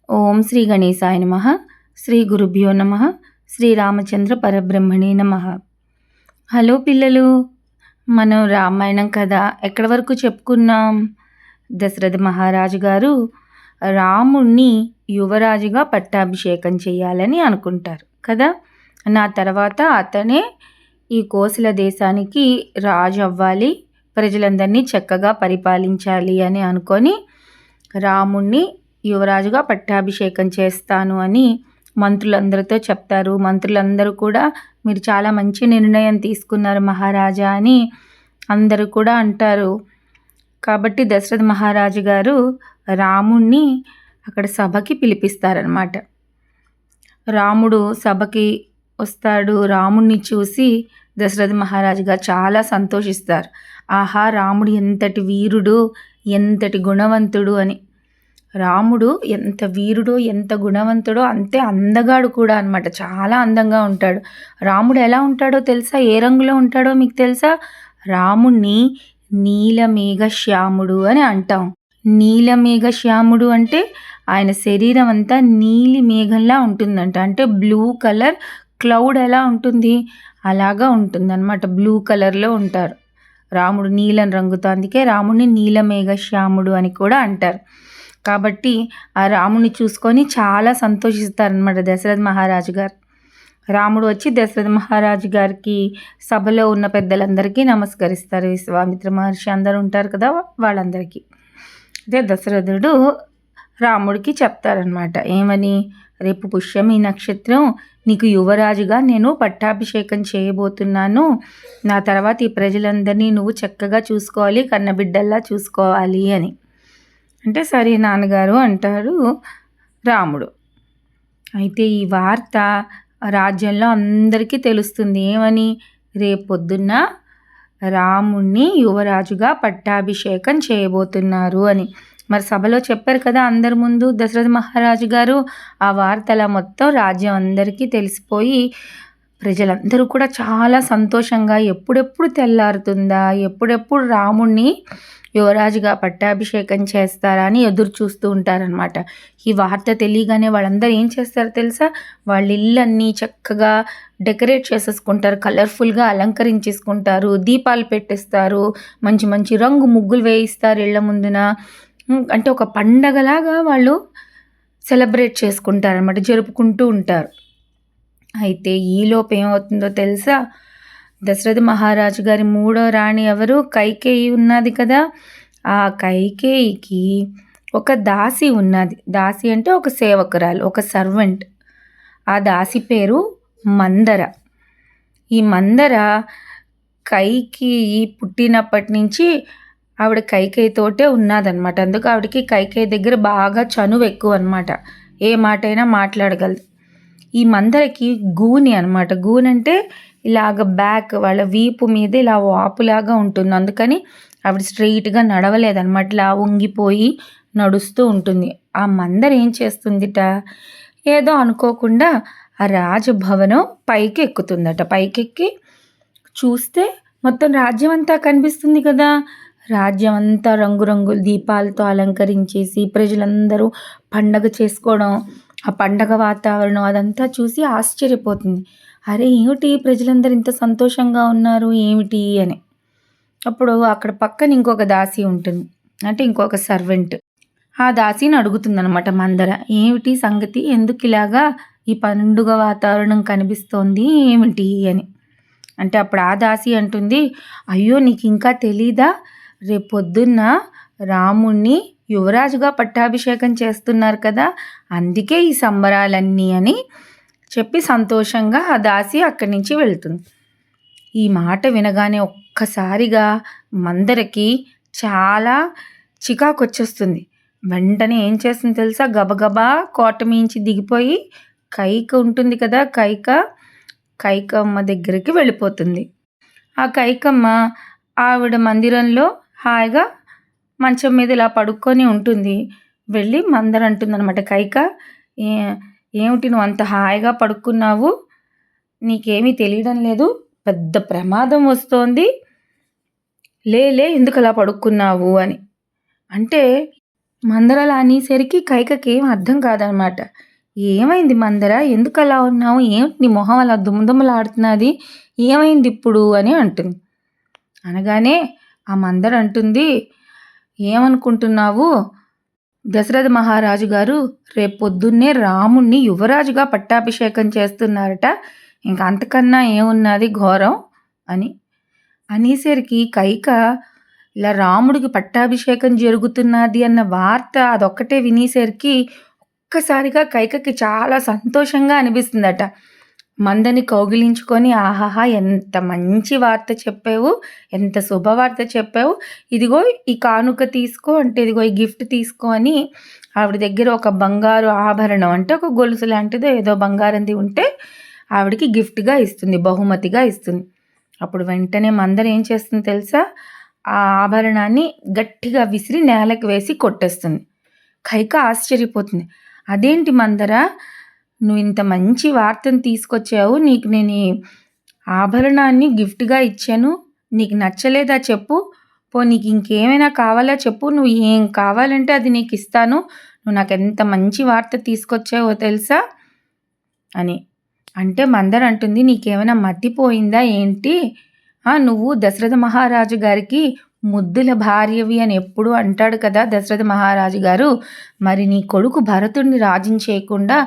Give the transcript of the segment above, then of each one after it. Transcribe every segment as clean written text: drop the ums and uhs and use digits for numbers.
ఓం శ్రీ గణేశాయ నమః. శ్రీ గురుభ్యో నమః. శ్రీరామచంద్ర పరబ్రహ్మణే నమః. హలో పిల్లలు, మనం రామాయణం కథ ఎక్కడి వరకు చెప్పుకున్నాం? దశరథ మహారాజు గారు రాముణ్ణి యువరాజుగా పట్టాభిషేకం చేయాలని అనుకుంటారు కదా. నా తర్వాత అతనే ఈ కోసల దేశానికి రాజు అవ్వాలి, ప్రజలందరినీ చక్కగా పరిపాలించాలి అని అనుకొని రాముణ్ణి యువరాజుగా పట్టాభిషేకం చేస్తాను అని మంత్రులందరితో చెప్తారు. మంత్రులందరూ కూడా మీరు చాలా మంచి నిర్ణయం తీసుకున్నారు మహారాజా అని అందరూ కూడా అంటారు. కాబట్టి దశరథ మహారాజు గారు రాముణ్ణి అక్కడ సభకి పిలిపిస్తారనమాట. రాముడు సభకి వస్తాడు. రాముణ్ణి చూసి దశరథ మహారాజు గారు చాలా సంతోషిస్తారు. ఆహా, రాముడు ఎంతటి వీరుడు, ఎంతటి గుణవంతుడు అని. రాముడు ఎంత వీరుడో ఎంత గుణవంతుడో అంతే అందగాడు కూడా అనమాట. చాలా అందంగా ఉంటాడు. రాముడు ఎలా ఉంటాడో తెలుసా? ఏ రంగులో ఉంటాడో మీకు తెలుసా? రాముణ్ణి నీలమేఘ శ్యాముడు అని అంటాం. నీలమేఘ శ్యాముడు అంటే ఆయన శరీరం అంతా నీలి మేఘంలా ఉంటుందంట. అంటే బ్లూ కలర్ క్లౌడ్ ఎలా ఉంటుంది అలాగా ఉంటుందన్నమాట. బ్లూ కలర్లో ఉంటారు రాముడు, నీలం రంగుతో. అందుకే రాముడిని నీలమేఘ శ్యాముడు అని కూడా అంటారు. కాబట్టి ఆ రాముని చూసుకొని చాలా సంతోషిస్తారనమాట దశరథ మహారాజు గారు. రాముడు వచ్చి దశరథ మహారాజు గారికి సభలో ఉన్న పెద్దలందరికీ నమస్కరిస్తారు. విశ్వామిత్ర మహర్షి అందరూ ఉంటారు కదా, వాళ్ళందరికీ. అదే దశరథుడు రాముడికి చెప్తారనమాట. ఏమని? రేపు పుష్యమి నక్షత్రం, నీకు యువరాజుగా నేను పట్టాభిషేకం చేయబోతున్నాను. నా తర్వాత ఈ ప్రజలందరినీ నువ్వు చక్కగా చూసుకోవాలి, కన్నబిడ్డల్లా చూసుకోవాలి అని. అంటే సరే నాన్నగారు అంటారు రాముడు. అయితే ఈ వార్త రాజ్యంలో అందరికీ తెలుస్తుంది. ఏమని? రేపొద్దున్న రాముణ్ణి యువరాజుగా పట్టాభిషేకం చేయబోతున్నారు అని. మరి సభలో చెప్పారు కదా అందరి ముందు దశరథ మహారాజు గారు. ఆ వార్త అలా మొత్తం రాజ్యం అందరికీ తెలిసిపోయి ప్రజలందరూ కూడా చాలా సంతోషంగా ఎప్పుడెప్పుడు తెల్లారుతుందా, ఎప్పుడెప్పుడు రాముణ్ణి యువరాజుగా పట్టాభిషేకం చేస్తారా అని ఎదురు చూస్తూ ఉంటారనమాట. ఈ వార్త తెలియగానే వాళ్ళందరూ ఏం చేస్తారో తెలుసా? వాళ్ళ ఇళ్ళన్నీ చక్కగా డెకరేట్ చేసేసుకుంటారు, కలర్ఫుల్గా అలంకరించేసుకుంటారు, దీపాలు పెట్టేస్తారు, మంచి మంచి రంగు ముగ్గులు వేయిస్తారు ఇళ్ళ ముందున. అంటే ఒక పండగలాగా వాళ్ళు సెలబ్రేట్ చేసుకుంటారనమాట, జరుపుకుంటూ ఉంటారు. అయితే ఈలోపు ఏమవుతుందో తెలుసా? దశరథ మహారాజు గారి మూడో రాణి ఎవరు? కైకేయి ఉన్నది కదా. ఆ కైకేయికి ఒక దాసి ఉన్నది. దాసి అంటే ఒక సేవకురాలు, ఒక సర్వెంట్. ఆ దాసి పేరు మందర. ఈ మందర కైకేయి పుట్టినప్పటి నుంచి ఆవిడ కైకేయితోటే ఉన్నదనమాట. అందుకు ఆవిడకి కైకేయి దగ్గర బాగా చనువు ఎక్కువ అనమాట. ఏ మాటైనా మాట్లాడగలదు. ఈ మందరకి గూని అనమాట. గూని అంటే ఇలాగ బ్యాక్, వాళ్ళ వీపు మీద ఇలా వాపులాగా ఉంటుంది. అందుకని ఆవిడ స్ట్రెయిట్గా నడవలేదన్నమాట. ఇలా వంగిపోయి నడుస్తూ ఉంటుంది. ఆ మందర ఏం చేస్తుందిట, ఏదో అనుకోకుండా ఆ రాజభవనం పైకి ఎక్కుతుందట. పైకెక్కి చూస్తే మొత్తం రాజ్యం అంతా కనిపిస్తుంది కదా. రాజ్యం అంతా రంగురంగుల దీపాలతో అలంకరించేసి ప్రజలందరూ పండగ చేసుకోవడం, ఆ పండగ వాతావరణం అదంతా చూసి ఆశ్చర్యపోతుంది. అరే, ఏమిటి ప్రజలందరూ ఇంత సంతోషంగా ఉన్నారు ఏమిటి అని. అప్పుడు అక్కడ పక్కన ఇంకొక దాసి ఉంటుంది, అంటే ఇంకొక సర్వెంట్. ఆ దాసిని అడుగుతుందనమాట మందర, ఏమిటి సంగతి, ఎందుకు ఇలాగా ఈ పండుగ వాతావరణం కనిపిస్తోంది ఏమిటి అని. అంటే అప్పుడు ఆ దాసి అంటుంది, అయ్యో నీకు ఇంకా తెలీదా, రేపొద్దున్న రాముణ్ణి యువరాజుగా పట్టాభిషేకం చేస్తున్నారు కదా, అందుకే ఈ సంబరాలన్నీ అని చెప్పి సంతోషంగా ఆ దాసి అక్కడి నుంచి వెళ్తుంది. ఈ మాట వినగానే ఒక్కసారిగా మందరకి చాలా చికాకు వచ్చేస్తుంది. వెంటనే ఏం చేస్తుంది తెలుసా? గబగబా కోట మించి దిగిపోయి కైక ఉంటుంది కదా, కైకమ్మ దగ్గరికి వెళ్ళిపోతుంది. ఆ కైకమ్మ ఆవిడ మందిరంలో హాయిగా మంచం మీద ఇలా పడుకొని ఉంటుంది. వెళ్ళి మందర అంటుందన్నమాట, కైక ఏమిటి నువ్వు అంత హాయిగా పడుకున్నావు, నీకేమీ తెలియడం లేదు, పెద్ద ప్రమాదం వస్తోంది, లే ఎందుకు అలా పడుకున్నావు అని. అంటే మందర అలా అనేసరికి కైకకేం అర్థం కాదనమాట. "ఏమైంది మందర? ఎందుకలా ఉన్నావు? ఏంటి నీ మొహం అలా దుమదుమలాడుతున్నది? ఏమైందిప్పుడు?" అని అంటుంది. అనగానే ఆ మందర అంటుంది, "ఏమనుకుంటున్నావు? దశరథ మహారాజు గారు రేపొద్దున్నే రాముణ్ణి యువరాజుగా పట్టాభిషేకం చేస్తున్నారట. ఇంక అంతకన్నా ఏమున్నది ఘోరం" అని. అనేసరికి కైక ఇలా రాముడికి పట్టాభిషేకం జరుగుతున్నది అన్న వార్త అదొక్కటే వినేసరికి ఒక్కసారిగా కైకకి చాలా సంతోషంగా అనిపిస్తుందట. మందని కౌగిలించుకొని, "ఆహాహా! ఎంత మంచి వార్త చెప్పావు. ఎంత శుభవార్త చెప్పావు. ఇదిగో ఈ కానుక తీసుకో" అంటే, "ఇదిగో ఈ గిఫ్ట్ తీసుకో" అని ఆవిడ దగ్గర ఒక బంగారు ఆభరణం అంటే ఒక గొలుసు లాంటిదో ఏదో బంగారంది ఉంటే ఆవిడకి గిఫ్ట్‌గా ఇస్తుంది. బహుమతిగా ఇస్తుంది. అప్పుడు వెంటనే మందర ఏం చేస్తుంది తెలుసా? ఆ ఆభరణాన్ని గట్టిగా విసిరి నేలకు వేసి కొట్టేస్తుంది. కైక ఆశ్చర్యపోతుంది. "అదేంటి మందర? నువ్వింత మంచి వార్తను తీసుకొచ్చావు. నీకు నేను ఈ ఆభరణాన్ని గిఫ్ట్‌గా ఇచ్చాను. నీకు నచ్చలేదా చెప్పు? నీకు ఇంకేమైనా కావాలా చెప్పు? నువ్వు ఏం కావాలంటే అది నీకిస్తాను. నువ్వు నాకెంత మంచి వార్త తీసుకొచ్చావో తెలుసా?" అని. అంటే మందర అంటుంది, "నీకేమైనా మతిపోయిందా ఏంటి? నువ్వు దశరథ మహారాజు గారికి ముద్దుల భార్యవి అని ఎప్పుడూ అంటాడు కదా దశరథ మహారాజు గారు. మరి నీ కొడుకు భరతుడిని రాజుని చేయకుండా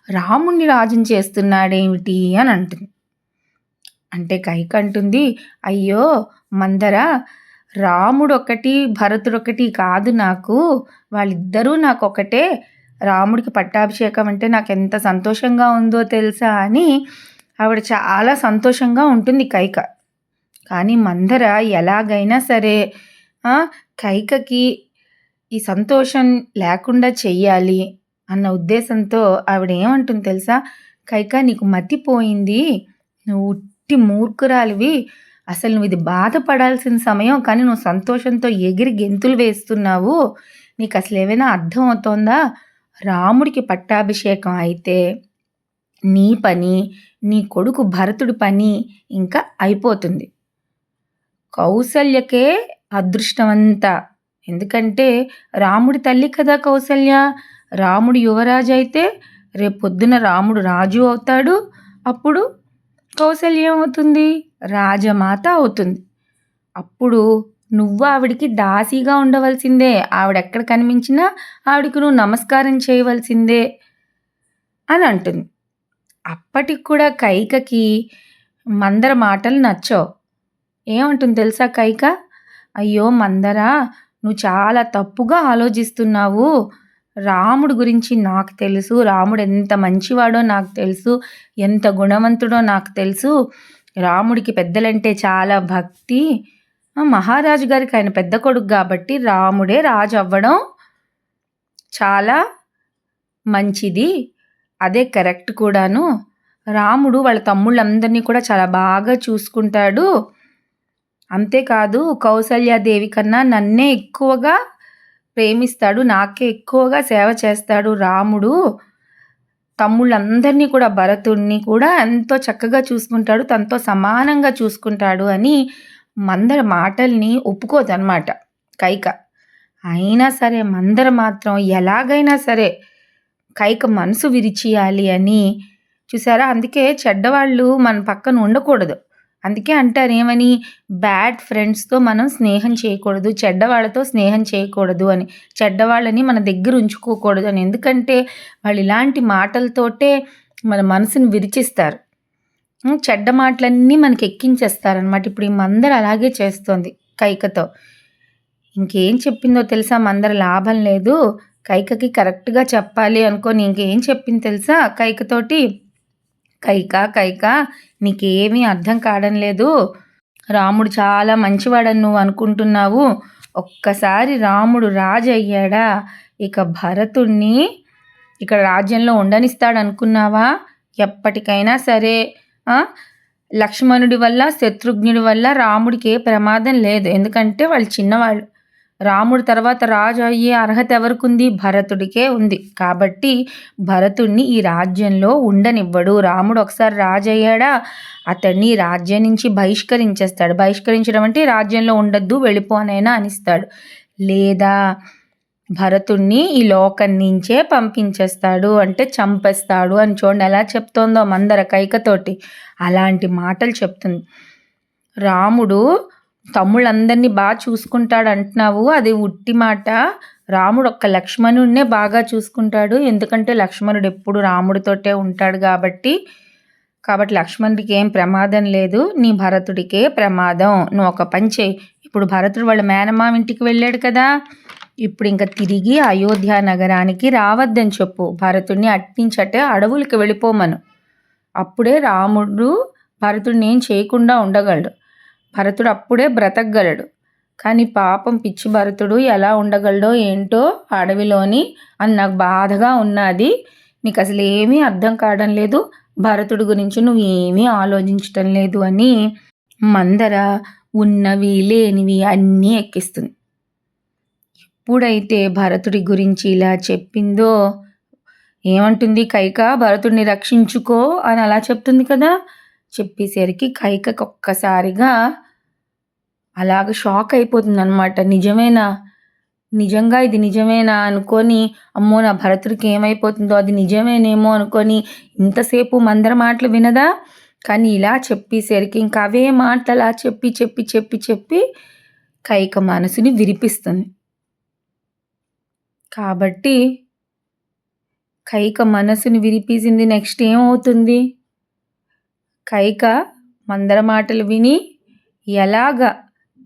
రాముణ్ణి రాజుని చేస్తున్నాడేమిటి" అని అంటుంది. అంటే కైక అంటుంది, "అయ్యో మందర, రాముడొకటి భరతుడొకటి కాదు నాకు. వాళ్ళిద్దరూ నాకొకటే. రాముడికి పట్టాభిషేకం అంటే నాకెంత సంతోషంగా ఉందో తెలుసా" అని ఆవిడ చాలా సంతోషంగా ఉంటుంది కైక. కానీ మందర ఎలాగైనా సరే కైకకి ఈ సంతోషం లేకుండా చెయ్యాలి అన్న ఉద్దేశంతో ఆవిడ ఏమంటుంది తెలుసా? "కైక, నీకు మతిపోయింది. నువ్వు ఉట్టి మూర్ఖురాలివి. అసలు నువ్వు ఇది బాధపడాల్సిన సమయం, కానీ నువ్వు సంతోషంతో ఎగిరి గెంతులు వేస్తున్నావు. నీకు అసలు ఏమైనా అర్థం అవుతోందా? రాముడికి పట్టాభిషేకం అయితే నీ పని, నీ కొడుకు భరతుడి పని ఇంకా అయిపోతుంది. కౌసల్యకే అదృష్టమంతా. ఎందుకంటే రాముడి తల్లి కదా కౌసల్య. రాముడు యువరాజు అయితే రేపొద్దున రాముడు రాజు అవుతాడు. అప్పుడు కౌసల్య ఏమవుతుంది? రాజమాత అవుతుంది. అప్పుడు నువ్వు ఆవిడికి దాసీగా ఉండవలసిందే. ఆవిడెక్కడ కనిపించినా ఆవిడకి నువ్వు నమస్కారం చేయవలసిందే" అని అంటుంది. అప్పటికి కూడా కైకకి మందర మాటలు నచ్చవు. ఏమంటుంది తెలుసా కైక? "అయ్యో మందర, నువ్వు చాలా తప్పుగా ఆలోచిస్తున్నావు. రాముడు గురించి నాకు తెలుసు. రాముడు ఎంత మంచివాడో నాకు తెలుసు. ఎంత గుణవంతుడో నాకు తెలుసు. రాముడికి పెద్దలంటే చాలా భక్తి. మహారాజు గారికి ఆయన పెద్ద కొడుకు కాబట్టి రాముడే రాజు అవ్వడం చాలా మంచిది. అదే కరెక్ట్ కూడాను. రాముడు వాళ్ళ తమ్ముళ్ళందరినీ కూడా చాలా బాగా చూసుకుంటాడు. అంతేకాదు కౌసల్యాదేవి కన్నా నన్నే ఎక్కువగా ప్రేమిస్తాడు. నాకే ఎక్కువగా సేవ చేస్తాడు రాముడు. తమ్ముళ్ళందరినీ కూడా, భరతుడిని కూడా ఎంతో చక్కగా చూసుకుంటాడు. తనతో సమానంగా చూసుకుంటాడు" అని మందర మాటల్ని ఒప్పుకోదనమాట కైక. అయినా సరే మందర మాత్రం ఎలాగైనా సరే కైక మనసు విరిచియాలి అని, చూసారా, అందుకే చెడ్డవాళ్ళు మన పక్కన ఉండకూడదు. అందుకే అంటారు ఏమని, బ్యాడ్ ఫ్రెండ్స్‌తో మనం స్నేహం చేయకూడదు. చెడ్డవాళ్ళతో స్నేహం చేయకూడదు అని. చెడ్డవాళ్ళని మన దగ్గర ఉంచుకోకూడదు అని. ఎందుకంటే వాళ్ళు ఇలాంటి మాటలతోటే మన మనసుని విరిచిస్తారు. చెడ్డ మాటలన్నీ మనకి ఎక్కించేస్తారనమాట. ఇప్పుడు ఈ మందర అలాగే చేస్తోంది కైకతో. ఇంకేం చెప్పిందో తెలుసా మందర? లాభం లేదు. కైకకి కరెక్ట్‌గా చెప్పాలి అనుకోని ఇంకేం చెప్పింది తెలుసా కైకతోటి? "కైక, కైక, నీకేమీ అర్థం కావడం లేదు. రాముడు చాలా మంచివాడని నువ్వు అనుకుంటున్నావు. ఒక్కసారి రాముడు రాజు అయ్యాడా ఇక భరతుణ్ణి ఇక్కడ రాజ్యంలో ఉండనిస్తాడనుకున్నావా? ఎప్పటికైనా సరే లక్ష్మణుడి వల్ల, శత్రుఘ్నుడి వల్ల రాముడికి ఏ ప్రమాదం లేదు. ఎందుకంటే వాళ్ళు చిన్నవాళ్ళు. రాముడి తర్వాత రాజు అయ్యే అర్హత ఎవరికుంది? భరతుడికే ఉంది. కాబట్టి భరతుడిని ఈ రాజ్యంలో ఉండనివ్వడు. రాముడు ఒకసారి రాజు అయ్యాడా అతన్ని రాజ్యం నుంచి బహిష్కరించేస్తాడు. బహిష్కరించడం అంటే రాజ్యంలో ఉండొద్దు, వెళ్ళిపోనైనా అనిస్తాడు. లేదా భరతుడిని ఈ లోకం నుంచే పంపించేస్తాడు అంటే చంపేస్తాడు అని చూడండి ఎలా చెప్తోందో మందర కైకతోటి. అలాంటి మాటలు చెప్తుంది. రాముడు తమ్ముళ్ళందరినీ బాగా చూసుకుంటాడు అంటున్నావు, అది ఉట్టి మాట. రాముడు ఒక్క లక్ష్మణుడినే బాగా చూసుకుంటాడు. ఎందుకంటే లక్ష్మణుడు ఎప్పుడు రాముడితోటే ఉంటాడు కాబట్టి లక్ష్మణుడికి ఏం ప్రమాదం లేదు. నీ భరతుడికే ప్రమాదం. నువ్వు ఒక పని చేయి. ఇప్పుడు భరతుడు వాళ్ళ మేనమామ ఇంటికి వెళ్ళాడు కదా, ఇప్పుడు ఇంకా తిరిగి అయోధ్య నగరానికి రావద్దని చెప్పు. భరతుడిని అట్టించటే అడవులకి వెళ్ళిపోమను. అప్పుడే రాముడు భరతుడిని ఏం చేయకుండా ఉండగలడు. భరతుడు అప్పుడే బ్రతకగలడు. కానీ పాపం పిచ్చి భరతుడు ఎలా ఉండగలడో ఏంటో అడవిలోని అని నాకు బాధగా ఉన్నది. నీకు అసలు ఏమీ అర్థం కావడం లేదు, భరతుడి గురించి నువ్వు ఏమీ ఆలోచించటం లేదు అని మందర ఉన్నవి లేనివి అన్నీ ఎక్కిస్తుంది. ఎప్పుడైతే భరతుడి గురించి ఇలా చెప్పిందో ఏమంటుంది కైక, భరతుడిని రక్షించుకో అని అలా చెప్తుంది కదా. చెప్పేసరికి కైకకు ఒక్కసారిగా అలాగ షాక్ అయిపోతుంది అనమాట. నిజమేనా, నిజంగా ఇది నిజమేనా అనుకొని, అమ్మో నా భరతుడికి ఏమైపోతుందో అది నిజమేనేమో అనుకొని ఇంతసేపు మందర మాటలు వినదా. కానీ ఇలా చెప్పేసరికి ఇంకా అవే మాటలు అలా చెప్పి చెప్పి చెప్పి చెప్పి కైక మనసుని విరిపిస్తుంది. కాబట్టి కైక మనసుని విరిపేసింది. నెక్స్ట్ ఏమవుతుంది, కైక మందర మాటలు విని ఎలాగ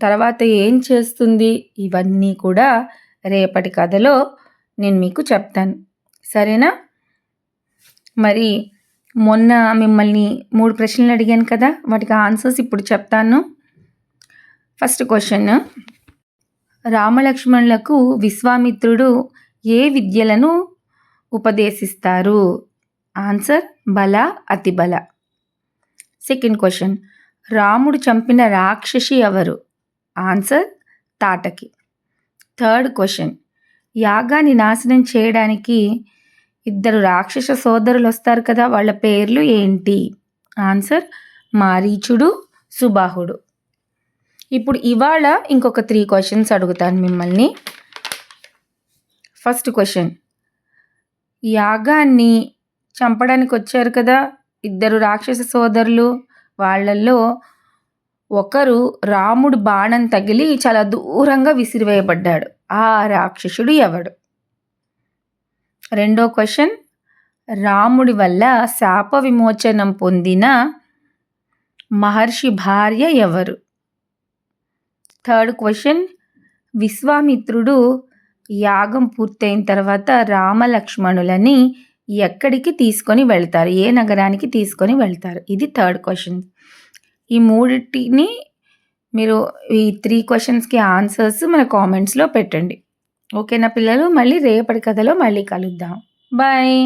తర్వాత ఏం చేస్తుంది ఇవన్నీ కూడా రేపటి కథలో నేను మీకు చెప్తాను, సరేనా? మరి మొన్న మిమ్మల్ని 3 ప్రశ్నలు అడిగాను కదా, వాటికి ఆన్సర్స్ ఇప్పుడు చెప్తాను. ఫస్ట్ క్వశ్చన్, రామలక్ష్మణులకు విశ్వామిత్రుడు ఏ విద్యలను ఉపదేశిస్తారు? ఆన్సర్ బల, అతిబల. సెకండ్ క్వశ్చన్, రాముడు చంపిన రాక్షసి ఎవరు? ఆన్సర్ తాటకి. థర్డ్ క్వశ్చన్, యాగాన్ని నాశనం చేయడానికి 2 రాక్షస సోదరులు వస్తారు కదా, వాళ్ళ పేర్లు ఏంటి? ఆన్సర్ మారీచుడు, సుబాహుడు. ఇప్పుడు ఇవాళ ఇంకొక 3 క్వశ్చన్స్ అడుగుతాను మిమ్మల్ని. ఫస్ట్ క్వశ్చన్, యాగాన్ని చంపడానికి వచ్చారు కదా 2 రాక్షస సోదరులు, వాళ్ళల్లో ఒకరు రాముడు బాణం తగిలి చాలా దూరంగా విసిరివేయబడ్డాడు. ఆ రాక్షసుడు ఎవడు? రెండో క్వశ్చన్, రాముడి వల్ల శాప విమోచనం పొందిన మహర్షి భార్య ఎవరు? థర్డ్ క్వశ్చన్, విశ్వామిత్రుడు యాగం పూర్తయిన తర్వాత రామలక్ష్మణులని ఎక్కడికి తీసుకొని వెళ్తారు, ఏ నగరానికి తీసుకొని వెళ్తారు? ఇది థర్డ్ క్వశ్చన్. ఈ 3టిని మీరు ఈ 3 క్వశ్చన్స్కి ఆన్సర్స్ మన కామెంట్స్లో పెట్టండి. ఓకేనా పిల్లలు? మళ్ళీ రేపటి కథలో మళ్ళీ కలుద్దాం. బాయ్.